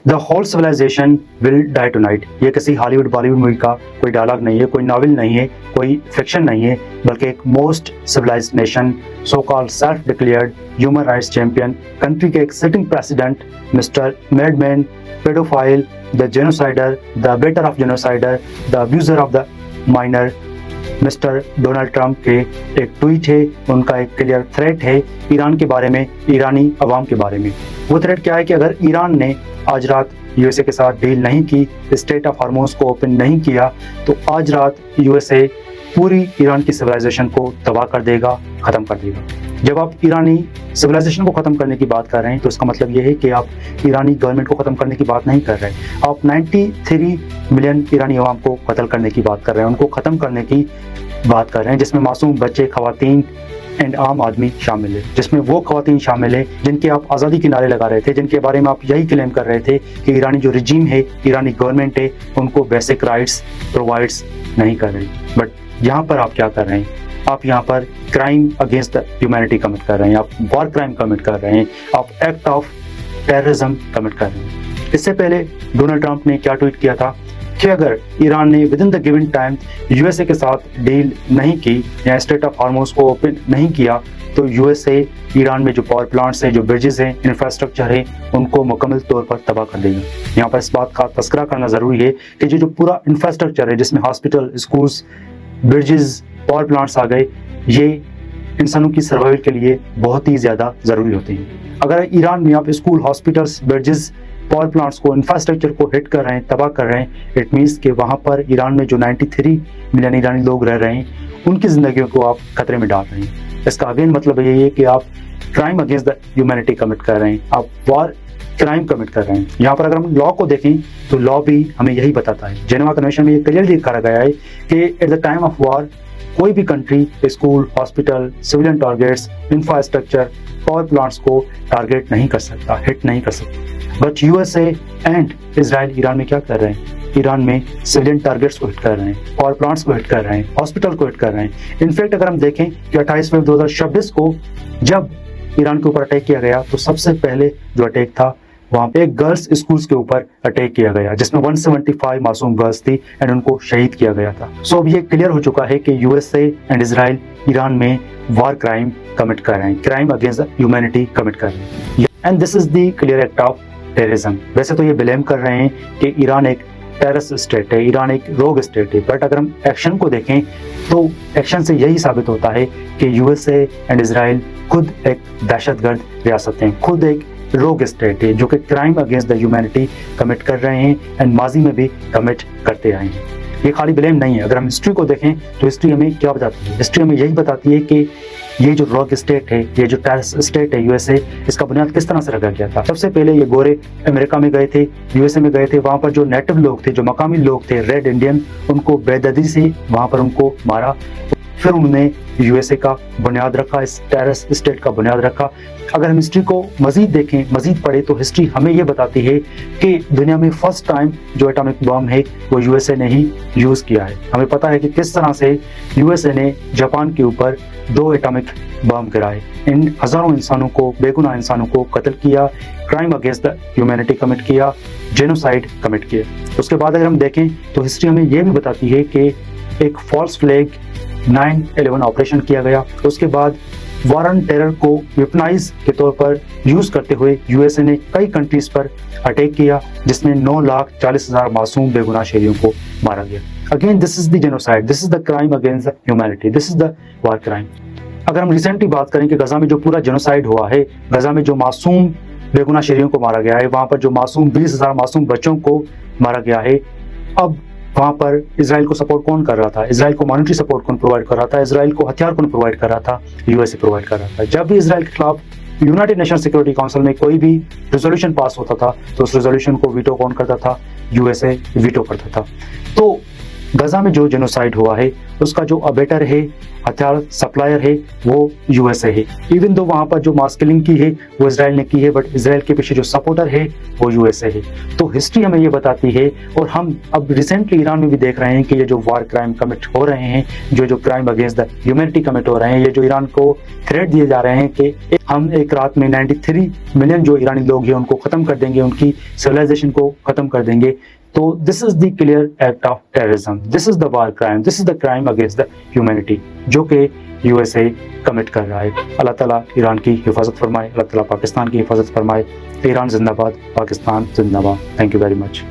The whole civilization will die tonight. ये किसी Hollywood Bollywood movie का कोई डायलॉग नहीं है, कोई नॉवेल नहीं है, कोई फिक्शन नहीं है, बल्कि एक most civilised nation, so called self declared human rights champion country के एक sitting president mister madman, paedophile, the genocider, the better of genocider, the abuser of the minor mister Donald Trump के एक tweet है, उनका एक clear threat है Iran के बारे में, ईरानी अवाम के बारे में। वो थ्रेट क्या है कि अगर ईरान ने आज रात यूएसए के साथ डील नहीं की, स्ट्रेट ऑफ हार्मोज को ओपन नहीं किया, तो आज रात यूएसए पूरी ईरान की सिविलाइजेशन को तबाह कर देगा, ख़त्म कर देगा। जब आप ईरानी सिविलाइजेशन को ख़त्म करने की बात कर रहे हैं तो इसका मतलब ये है कि आप ईरानी गवर्नमेंट को ख़त्म करने की बात नहीं कर रहे हैं, आप 93 मिलियन ईरानी अवाम को कत्ल करने की बात कर रहे हैं, उनको ख़त्म करने की बात कर रहे हैं, जिसमें मासूम बच्चे, ख़वातीन एंड आम आदमी शामिल है, जिसमें वो ख़वातीन शामिल है जिनके आप आज़ादी के नारे लगा रहे थे, जिनके बारे में आप यही क्लेम कर रहे थे कि ईरानी जो रिजीम है, ईरानी गवर्नमेंट है, उनको बेसिक राइट्स प्रोवाइड्स नहीं कर रही। बट यहाँ पर आप क्या कर रहे हैं? आप यहाँ पर crime against the humanity commit कर रहे हैं, आप वॉर क्राइम कमिट कर रहे हैं, आप एक्ट ऑफ टेररिज्म कमिट कर रहे हैं। इससे पहले डोनाल्ड ट्रंप ने क्या ट्वीट किया था कि अगर ईरान ने with in the given time USA के साथ डील नहीं की या स्ट्रेट ऑफ हार्मोज को ओपन नहीं किया, तो यूएसए ईरान में जो पावर प्लांट्स हैं, जो ब्रिजेस हैं, इंफ्रास्ट्रक्चर है, उनको मुकम्मल तौर पर तबाह कर देगा। यहाँ पर इस बात का तस्करा करना ज़रूरी है कि जो पूरा इंफ्रास्ट्रक्चर है, जिसमें hospital, schools, bridges, power plants आ गए, ये इंसानों की सर्वाइवल के लिए बहुत ही ज़्यादा ज़रूरी होते हैं। अगर ईरान में आप school, hospitals, bridges, power plants को, इंफ्रास्ट्रक्चर को हिट कर रहे हैं, तबाह कर रहे हैं, इट मीन्स कि वहाँ पर ईरान में जो 93 मिलियन ईरानी लोग रह रहे हैं, उनकी ज़िंदगियों को आप खतरे में डाल रहे हैं। इसका अगेन मतलब यही है कि आप crime against the humanity commit कर रहे हैं, आप वॉर क्राइम कमिट कर रहे हैं। यहाँ पर अगर हम लॉ को देखें तो लॉ भी हमें यही बताता है, जेनेवा कन्वेंशन में ये क्लियरली लिखा गया है कि at the time of war कोई भी country school, hospital, civilian targets, infrastructure, power plants को टारगेट नहीं कर सकता, हिट नहीं कर सकता। But USA and Israel Iran में क्या कर रहे हैं? ईरान में सिविलियन टारगेट्स को हिट कर रहे हैं, पावर प्लांट्स को हिट कर रहे हैं, हॉस्पिटल को हिट कर रहे हैं। इनफैक्ट अगर हम देखें कि 28 फरवरी 2026 को जब ईरान के ऊपर अटैक किया गया, तो सबसे पहले जो अटैक था वहाँ पे गर्ल्स स्कूल्स के ऊपर अटैक किया गया, जिसमें 175 मासूम गर्ल्स थी एंड उनको शहीद किया गया था। सो अब ये क्लियर हो चुका है कि यूएसए एंड इजराइल ईरान में वॉर क्राइम कमिट कर रहे हैं, क्राइम अगेंस्ट ह्यूमैनिटी कमिट कर रहे हैं, and this is the clear act of terrorism. वैसे तो ये ब्लेम कर रहे हैं कि ईरान एक टेररिस्ट स्टेट है, ईरान एक रोग स्टेट है, बट अगर हम एक्शन को देखें तो एक्शन से यही साबित होता है कि यूएसए एंड इजराइल खुद एक दहशतगर्द रियासत हैं, खुद एक रोग स्टेट है जो कि crime against the humanity commit कर रहे हैं एंड माजी में भी कमिट करते आए हैं। ये खाली ब्लेम नहीं है। अगर हम हिस्ट्री को देखें तो हिस्ट्री हमें क्या बताती है? हिस्ट्री हमें यही बताती है कि ये जो रोग स्टेट है, ये जो टेररिस्ट स्टेट है यूएसए, इसका बुनियाद किस तरह से रखा गया था। सबसे पहले ये गोरे अमेरिका में गए थे, यूएसए में गए थे, वहाँ पर जो नेटिव लोग थे, जो मकामी लोग थे, रेड इंडियन, उनको बेदर्दी से वहाँ पर उनको मारा। फिर उन्होंने यूएसए का बुनियाद रखा, इस टेररिस्ट स्टेट का बुनियाद रखा। अगर हम हिस्ट्री को मजीद देखें, मजीद पढ़े, तो हिस्ट्री हमें ये बताती है कि दुनिया में फर्स्ट टाइम जो एटॉमिक बम है वो यूएसए ने ही यूज़ किया है। हमें पता है कि किस तरह से यूएसए ने जापान के ऊपर 2 एटॉमिक बम गिराए, इन हज़ारों इंसानों को, बेगुनाह इंसानों को कत्ल किया, crime against the humanity commit किया, जेनोसाइड कमिट किया। उसके बाद अगर हम देखें तो हिस्ट्री हमें ये भी बताती है कि एक फॉल्स फ्लैग 9/11 ऑपरेशन किया गया। उसके बाद वॉर ऑन टेरर को वेपनाइज के तौर पर यूज करते हुए यूएसए ने कई कंट्रीज पर अटैक किया, जिसमें 9,40,000 मासूम बेगुनाह शहरियों को मारा गया। Again this is the genocide, this is the crime against the humanity, this is the war crime. अगर हम रिसेंटली बात करें कि गजा में जो पूरा जेनोसाइड हुआ है, गजा में जो मासूम बेगुनाह शहरियों को मारा गया है, वहाँ पर जो मासूम 20,000 मासूम बच्चों को मारा गया है, अब वहाँ पर इजराइल को सपोर्ट कौन कर रहा था? इजराइल को मॉनिटरी सपोर्ट कौन प्रोवाइड कर रहा था? इजराइल को हथियार कौन प्रोवाइड कर रहा था? यूएसए प्रोवाइड कर रहा था। जब भी इजराइल के खिलाफ यूनाइटेड नेशन सिक्योरिटी काउंसिल में कोई भी रेजोल्यूशन पास होता था तो उस रेजोल्यूशन को वीटो कौन करता था? यूएसए वीटो करता था। तो गजा में जो जेनोसाइड हुआ है उसका जो अबेटर है हथियार सप्लायर है वो यूएसए है। इवन दो वहां पर जो मास किलिंग की है वो इसराइल ने की है, बट इसराइल के पीछे जो सपोर्टर है वो यूएसए है। तो हिस्ट्री हमें ये बताती है, और हम अब रिसेंटली ईरान में भी देख रहे हैं कि ये जो वार क्राइम कमिट हो रहे हैं, जो crime against the humanity commit हो रहे हैं, ये जो ईरान को थ्रेट दिए जा रहे हैं कि हम एक रात में 93 मिलियन जो ईरानी लोग हैं उनको खत्म कर देंगे, उनकी सिविलाइजेशन को खत्म कर देंगे। तो this is the clear act of terrorism, this is the war crime, this is the crime against the humanity जो कि यूएसए कमिट कर रहा है। अल्लाह ताला ईरान की हिफाजत फरमाए, अल्लाह ताला पाकिस्तान की हिफाजत फरमाए। ईरान जिंदाबाद, पाकिस्तान जिंदाबाद। Thank you very much.